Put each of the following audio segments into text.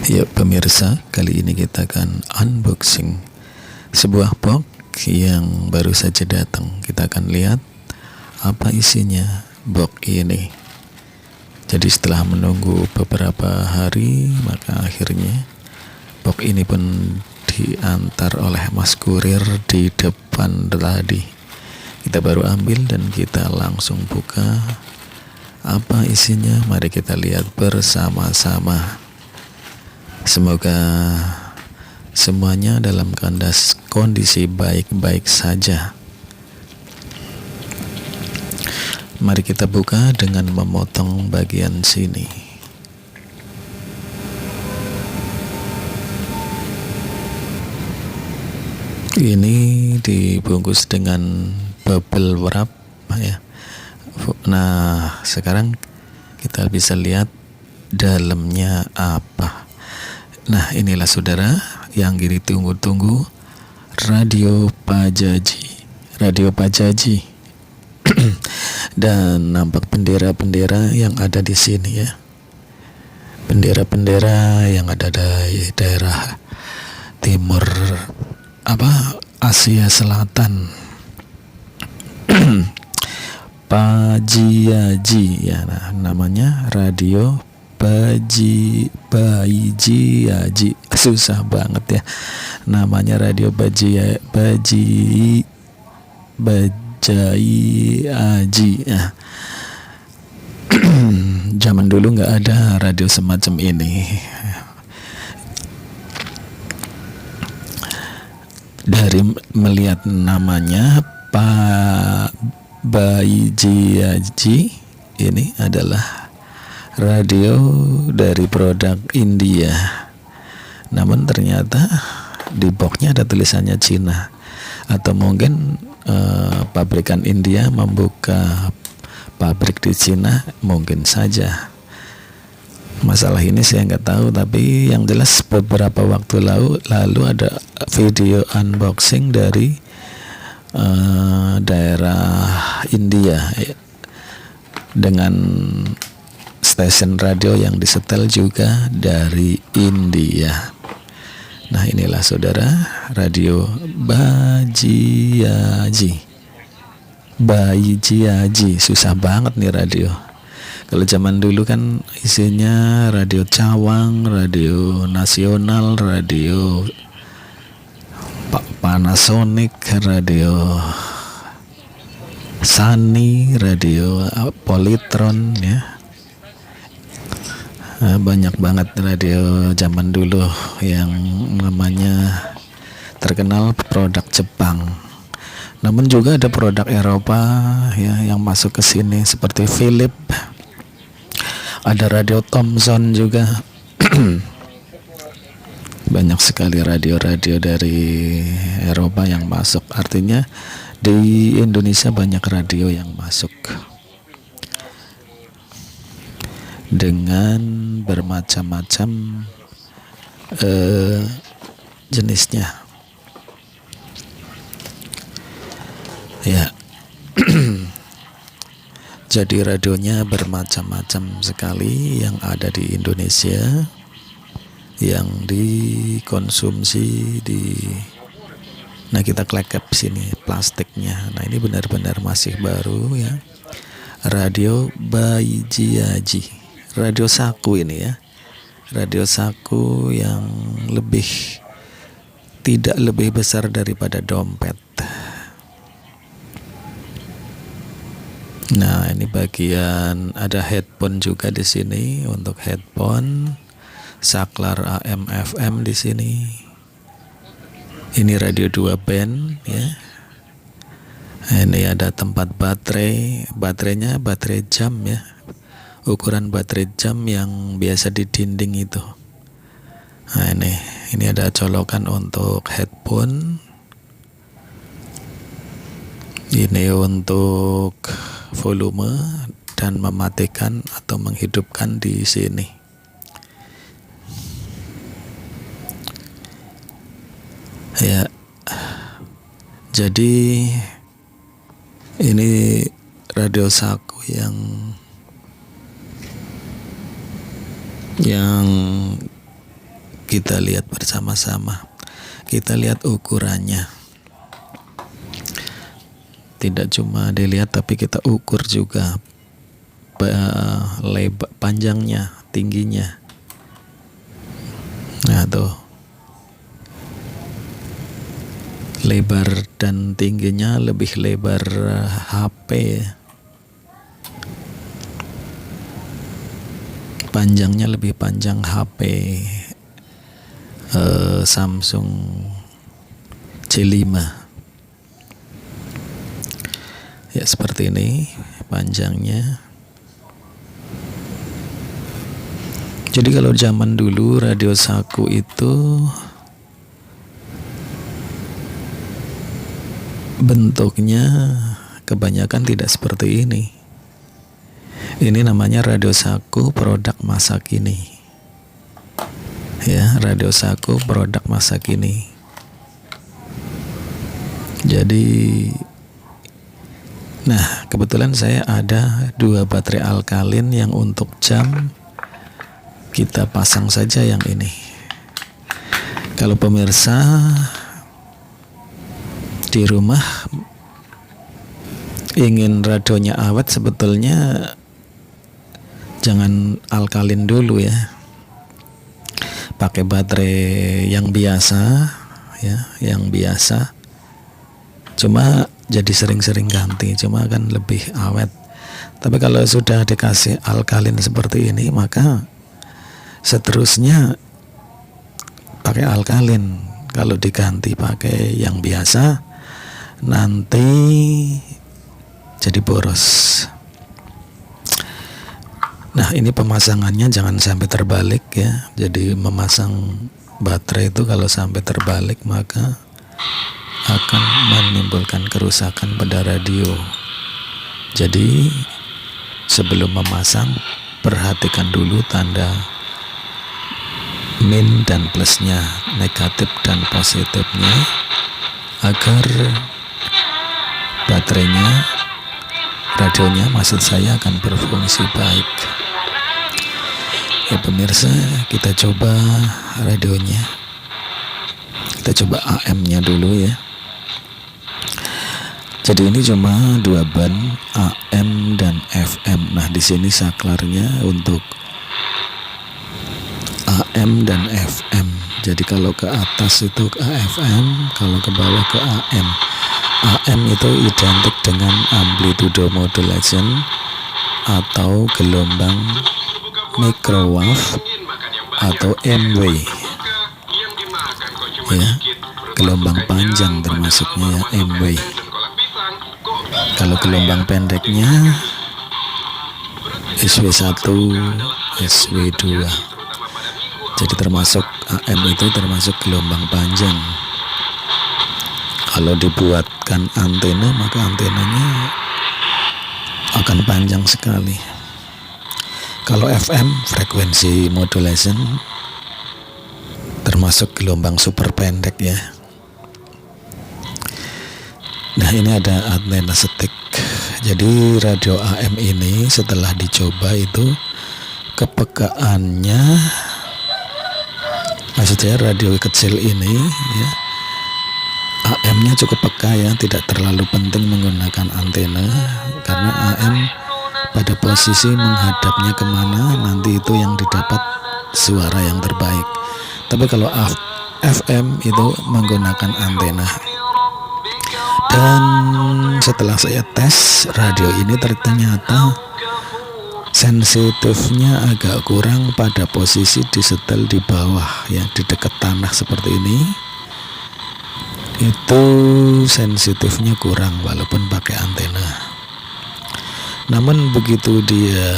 Ya pemirsa, kali ini kita akan unboxing sebuah box yang baru saja datang. Kita akan lihat apa isinya box ini. Jadi setelah menunggu beberapa hari, maka akhirnya box ini pun diantar oleh mas kurir di depan tadi. Kita baru ambil dan kita langsung buka apa isinya. Mari kita lihat bersama-sama. Semoga semuanya dalam kondisi baik-baik saja. Mari kita buka dengan memotong bagian sini. Ini dibungkus dengan bubble wrap ya. Nah, sekarang kita bisa lihat dalamnya apa. Nah, inilah saudara yang ditunggu-tunggu, radio Pajaji. Dan nampak bendera-bendera yang ada di sini ya. Bendera-bendera yang ada di daerah timur Asia Selatan. Pajaji ya, nah, namanya radio Pajaji, susah banget ya namanya, radio Pajaji ya. Zaman dulu nggak ada radio semacam ini. Dari melihat namanya Pajaji, ini adalah radio dari produk India. Namun ternyata di boxnya ada tulisannya Cina, atau mungkin pabrikan India membuka pabrik di Cina, mungkin saja. Masalah ini saya nggak tahu, tapi yang jelas beberapa waktu lalu ada video unboxing dari daerah India dengan stasiun radio yang disetel juga dari India. Nah, inilah saudara, radio Pajaji, susah banget nih radio. Kalau zaman dulu kan isinya radio Cawang, radio nasional, radio Panasonic, radio Sony, radio Polytron ya. Banyak banget radio zaman dulu yang namanya terkenal produk Jepang. Namun juga ada produk Eropa ya yang masuk ke sini seperti Philips. Ada radio Thomson juga. Banyak sekali radio-radio dari Eropa yang masuk. Artinya di Indonesia banyak radio yang masuk dengan bermacam-macam jenisnya ya. Jadi radionya bermacam-macam sekali yang ada di Indonesia, yang dikonsumsi nah, kita klekep sini plastiknya. Nah, ini benar-benar masih baru ya, radio Pajaji. Radio saku ini ya, radio saku yang tidak lebih besar daripada dompet. Nah, ini bagian ada headphone juga di sini untuk headphone, saklar AM FM di sini. Ini radio 2 band ya. Ini ada tempat baterainya baterai jam ya. Ukuran baterai jam yang biasa di dinding itu. Nah, ini ada colokan untuk headphone. Ini untuk volume dan mematikan atau menghidupkan di sini. Ya. Jadi ini radio saku yang kita lihat bersama-sama. Kita lihat ukurannya. Tidak cuma dilihat tapi kita ukur juga panjangnya, tingginya. Nah tuh, lebar dan tingginya lebih lebar HP, panjangnya lebih panjang HP Samsung C5 ya, seperti ini panjangnya. Jadi kalau zaman dulu radio saku itu bentuknya kebanyakan tidak seperti ini. Ini namanya radio saku produk masa kini. Ya, radio saku produk masa kini. Jadi, nah kebetulan saya ada 2 baterai alkalin yang untuk jam kita pasang saja yang ini. Kalau pemirsa di rumah ingin radionya awet, sebetulnya jangan alkalin dulu ya. Pakai baterai yang biasa ya, yang biasa. Cuma jadi sering-sering ganti, cuma kan lebih awet. Tapi kalau sudah dikasih alkalin seperti ini, maka seterusnya pakai alkalin. Kalau diganti pakai yang biasa, nanti jadi boros. Nah, ini pemasangannya jangan sampai terbalik ya. Jadi memasang baterai itu kalau sampai terbalik maka akan menimbulkan kerusakan pada radio. Jadi sebelum memasang, perhatikan dulu tanda min dan plusnya, negatif dan positifnya, agar baterainya, radionya maksud saya, akan berfungsi baik. Ya pemirsa, kita coba radionya. Kita coba AM-nya dulu ya. Jadi ini cuma 2 ban, AM dan FM. Nah, di sini saklarnya untuk AM dan FM. Jadi kalau ke atas itu ke FM, kalau ke bawah ke AM. AM itu identik dengan amplitude modulation atau gelombang microwave atau MW ya, gelombang panjang termasuknya ya, MW. Kalau gelombang pendeknya SW1, SW2. Jadi termasuk AM itu termasuk gelombang panjang. Kalau dibuatkan antena, maka antenanya akan panjang sekali. Kalau FM, frekuensi modulation, termasuk gelombang super pendek ya. Nah, ini ada antena stick. Jadi radio AM ini setelah dicoba itu kepekaannya, maksudnya radio kecil ini ya, AM-nya cukup peka ya, tidak terlalu penting menggunakan antena karena AM pada posisi menghadapnya kemana, nanti itu yang didapat suara yang terbaik. Tapi kalau FM itu menggunakan antena. Dan setelah saya tes radio ini ternyata sensitifnya agak kurang pada posisi disetel di bawah ya, di dekat tanah seperti ini. Itu sensitifnya kurang walaupun pakai antena. Namun begitu dia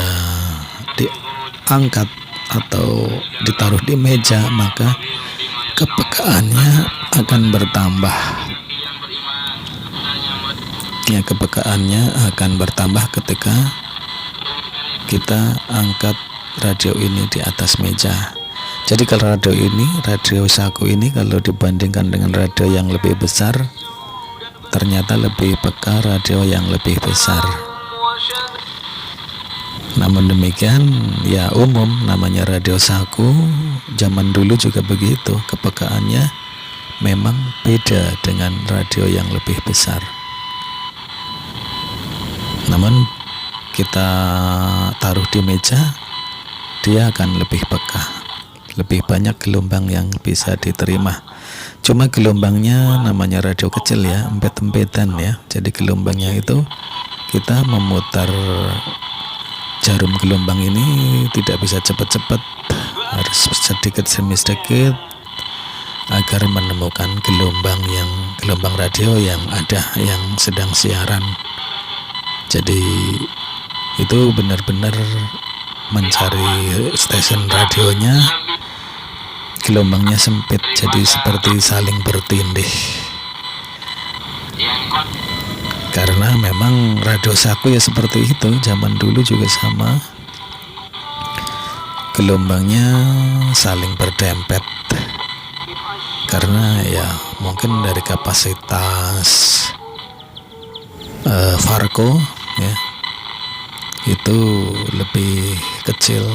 diangkat atau ditaruh di meja, maka kepekaannya akan bertambah. Ya, kepekaannya akan bertambah ketika kita angkat radio ini di atas meja. Jadi kalau radio saku ini kalau dibandingkan dengan radio yang lebih besar, ternyata lebih peka radio yang lebih besar. Namun demikian, ya umum namanya radio saku, zaman dulu juga begitu, kepekaannya memang beda dengan radio yang lebih besar. Namun kita taruh di meja, dia akan lebih peka, lebih banyak gelombang yang bisa diterima. Cuma gelombangnya namanya radio kecil ya, empet-empetan ya. Jadi gelombangnya itu kita memutar jarum gelombang ini tidak bisa cepat-cepat, harus sedikit demi sedikit agar menemukan gelombang radio yang ada yang sedang siaran. Jadi itu benar-benar mencari stasiun radionya, gelombangnya sempit, jadi seperti saling bertindih. Karena memang radio saku ya seperti itu, zaman dulu juga sama, gelombangnya saling berdempet. Karena ya mungkin dari kapasitas Farco ya itu lebih kecil,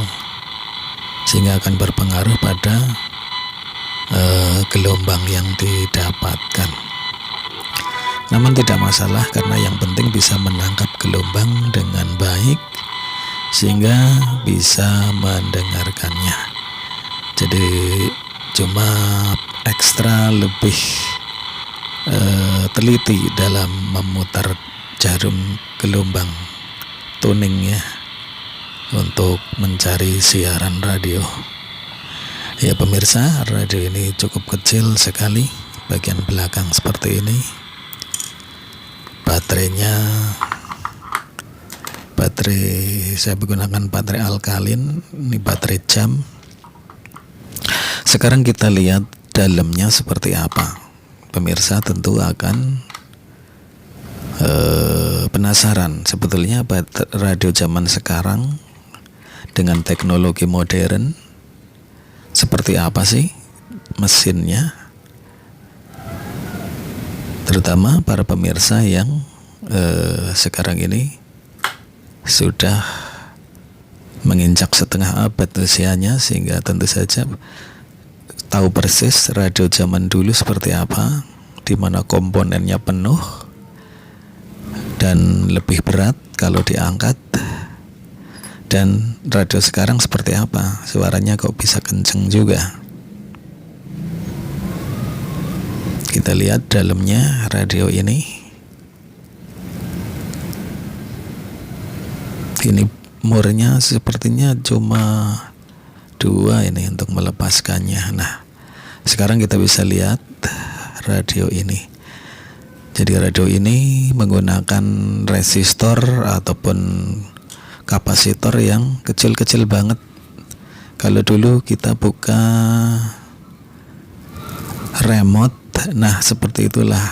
sehingga akan berpengaruh pada gelombang yang didapatkan. Namun tidak masalah, karena yang penting bisa menangkap gelombang dengan baik sehingga bisa mendengarkannya. Jadi cuma ekstra lebih teliti dalam memutar jarum gelombang tuning ya, untuk mencari siaran radio. Ya pemirsa, radio ini cukup kecil sekali, bagian belakang seperti ini. Baterai saya menggunakan baterai alkalin, ini baterai jam. Sekarang kita lihat dalamnya seperti apa. Pemirsa tentu akan penasaran sebetulnya radio zaman sekarang dengan teknologi modern seperti apa sih mesinnya, terutama para pemirsa yang sekarang ini sudah menginjak setengah abad usianya, sehingga tentu saja tahu persis radio zaman dulu seperti apa, di mana komponennya penuh dan lebih berat kalau diangkat, dan radio sekarang seperti apa, suaranya kok bisa kenceng juga. Kita lihat dalamnya radio ini. Ini murnya sepertinya cuma 2 ini untuk melepaskannya. Nah, sekarang kita bisa lihat radio ini. Jadi radio ini menggunakan resistor ataupun kapasitor yang kecil-kecil banget. Kalau dulu kita buka remote, nah seperti itulah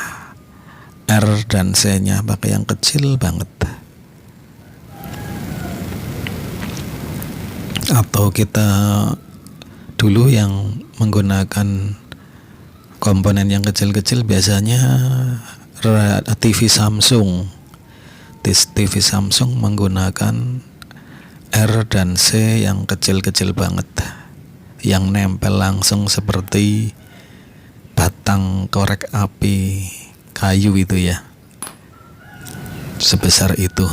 R dan C-nya pakai yang kecil banget. Atau kita dulu yang menggunakan komponen yang kecil-kecil biasanya TV Samsung. TV Samsung menggunakan R dan C yang kecil-kecil banget, yang nempel langsung seperti batang korek api kayu itu ya, sebesar itu,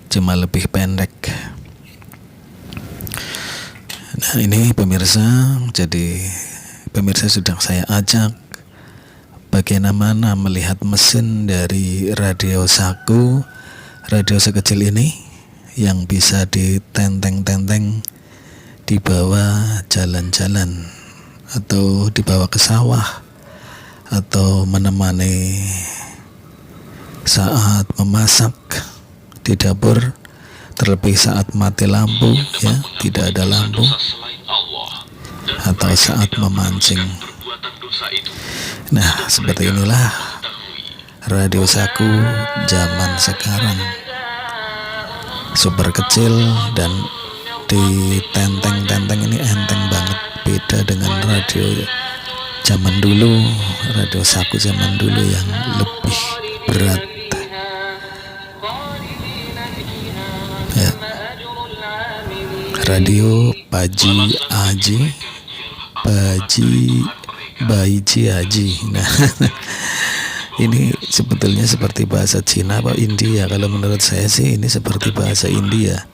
cuma lebih pendek. Nah ini pemirsa, jadi pemirsa sudah saya ajak bagaimana melihat mesin dari radio saku, radio sekecil ini yang bisa ditenteng-tenteng dibawa jalan-jalan, atau dibawa ke sawah, atau menemani saat memasak di dapur, terlebih saat mati lampu ya, tidak ada lampu, atau saat memancing. Nah seperti inilah radio saku zaman sekarang, super kecil dan ditenteng-tenteng ini enteng banget, beda dengan radio zaman dulu, radio saku zaman dulu yang lebih berat ya. Radio Paji Aji Baiji Aji. Nah, ini sebetulnya seperti bahasa Cina atau India. Kalau menurut saya sih ini seperti bahasa India.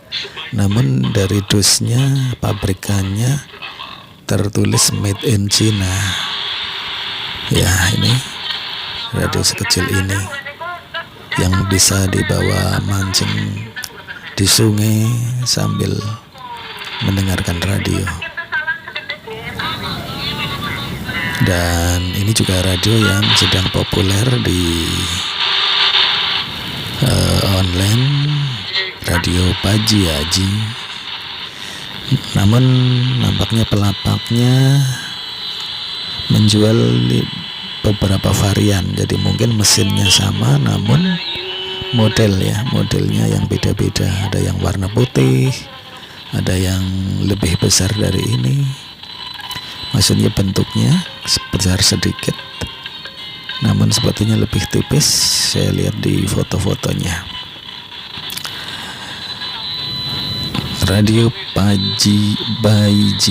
Namun dari dusnya, pabrikannya tertulis made in China. Ya, ini radio sekecil ini yang bisa dibawa mancing di sungai sambil mendengarkan radio. Dan ini juga radio yang sedang populer di online, Radio Paji Aji. Namun nampaknya pelapaknya menjual beberapa varian, jadi mungkin mesinnya sama namun modelnya yang beda-beda. Ada yang warna putih, ada yang lebih besar dari ini, maksudnya bentuknya besar sedikit namun sepertinya lebih tipis. Saya lihat di foto-fotonya. Radio Baiji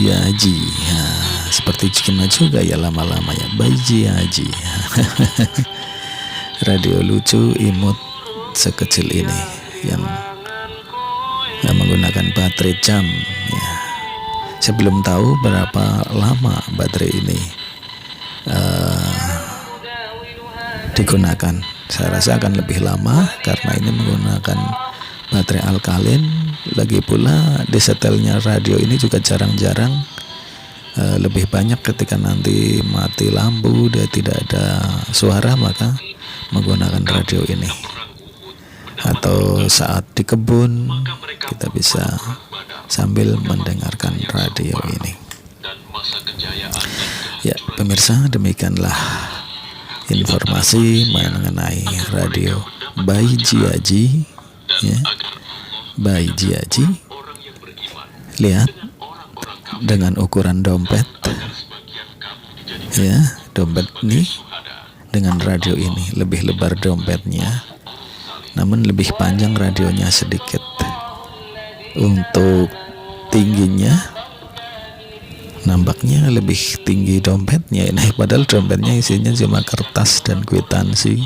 Aji. Nah, seperti Cina juga ya lama-lama ya, Baiji Aji. Radio lucu imut sekecil ini yang menggunakan baterai jam ya. Saya belum tahu berapa lama baterai ini digunakan. Saya rasa akan lebih lama karena ini menggunakan baterai alkalin. Lagi pula disetelnya radio ini juga jarang-jarang, lebih banyak ketika nanti mati lampu dia tidak ada suara maka menggunakan radio ini, atau saat di kebun kita bisa sambil mendengarkan radio ini. Ya pemirsa, demikianlah informasi mengenai radio Baiji Aji ya. Baiji Aji, lihat dengan ukuran dompet ya, dompet ini dengan radio ini lebih lebar dompetnya namun lebih panjang radionya sedikit. Untuk tingginya nampaknya lebih tinggi dompetnya ini, padahal dompetnya isinya cuma kertas dan kwitansi